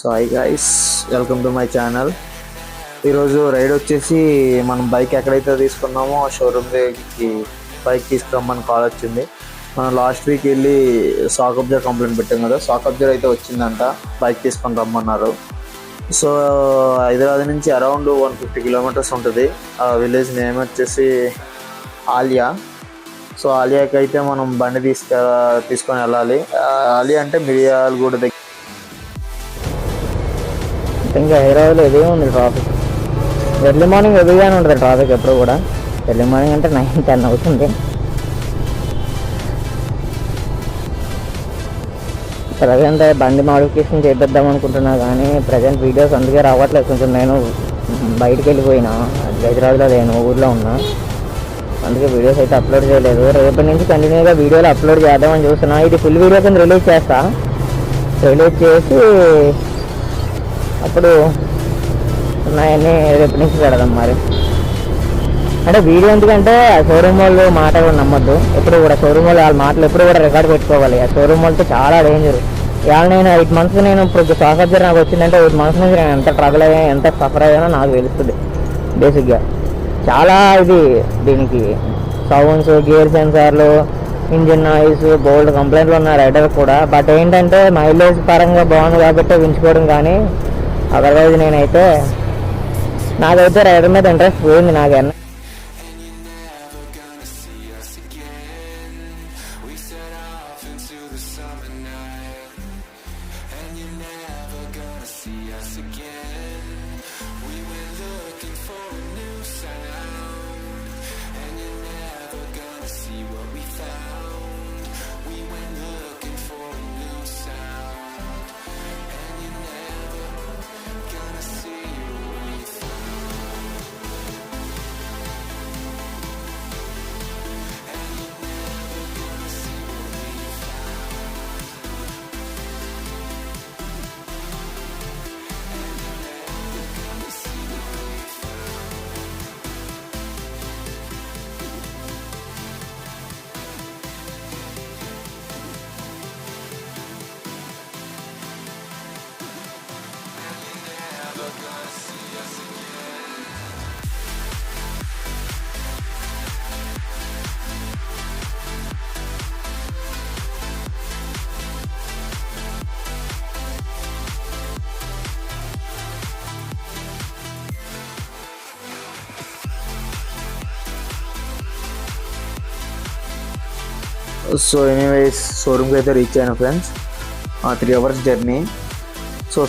So hi guys, welcome to my channel. ఈరోజు ride వచ్చేసి మనం బైక్ ఎక్కడైతే తీసుకున్నామో ఆ షోరూమ్ దగ్గరికి బైక్ తీసుకురమ్మని కాల్ వచ్చింది. మనం లాస్ట్ వీక్ వెళ్ళి షాక్ అబ్జర్ కంప్లైంట్ పెట్టాం కదా, షాక్ అబ్జర్ అయితే వచ్చిందంట, బైక్ తీసుకొని రమ్మన్నారు. సో హైదరాబాద్ నుంచి అరౌండ్ 150 కిలోమీటర్స్ ఉంటుంది. ఆ విలేజ్ నేమ్ వచ్చేసి ఆలియా. సో ఆలియాకి అయితే మనం బండి తీసుకొని వెళ్ళాలి. ఆలియా అంటే మిర్యాలగూడ దగ్గర. ఇంకా హైదరాబాద్లో ఎదుగా ఉంది ట్రాఫిక్. ఎర్లీ మార్నింగ్ ఎదుగానే ఉంటుంది ట్రాఫిక్ ఎప్పుడు కూడా. ఎర్లీ మార్నింగ్ అంటే 9-10 అవుతుంది. ప్రజెంట్ బండి మాడిఫికేషన్ చేపిద్దాం అనుకుంటున్నా కానీ ప్రజెంట్ వీడియోస్ అందుకే రావట్లేదు. కొంచెం నేను బయటికి వెళ్ళిపోయినా, హైదరాబాద్లో లేను, ఊర్లో ఉన్నా, అందుకే వీడియోస్ అయితే అప్లోడ్ చేయలేదు. రేపటి నుంచి కంటిన్యూగా వీడియోలు అప్లోడ్ చేద్దామని చూస్తున్నా. ఇది ఫుల్ వీడియో కింద రిలీజ్ చేస్తా. రిలీజ్ చేసి అప్పుడు ఉన్నాయన్నీ రేపు నుంచి పెడదాం. మరి అంటే వీడియో ఎందుకంటే షోరూమ్ వాళ్ళు మాట కూడా నమ్మద్దు ఎప్పుడు కూడా. షోరూమ్ వాళ్ళు వాళ్ళ మాటలు ఎప్పుడు కూడా రికార్డ్ పెట్టుకోవాలి. ఆ షోరూమ్ వాళ్ళతో చాలా డేంజర్. ఇవాళ నేను 8 months నేను ఇప్పుడు షాక్ అబ్జర్ నాకు వచ్చిందంటే 8 months నుంచి నేను ఎంత ట్రబుల్ అయ్యా, ఎంత సఫర్ అయ్యానో నాకు తెలుస్తుంది. బేసిక్గా చాలా ఇది దీనికి సౌండ్స్, గేర్ సెన్సార్లు, ఇంజిన్ నాయిస్, బోల్డ్ కంప్లైంట్లు ఉన్నాయి రైడర్ కూడా. బట్ ఏంటంటే మైలేజ్ పరంగా బాగుంది కాబట్టి వించుకోవడం, కానీ అదర్వైజ్ నాకైతే రైడర్ మీద ఇంట్రెస్ట్ పోయింది. నాకన్నా సో ఎనీవేస్ షోరూమ్కి అయితే రీచ్ అయినా ఫ్రెండ్స్. 3 hours journey.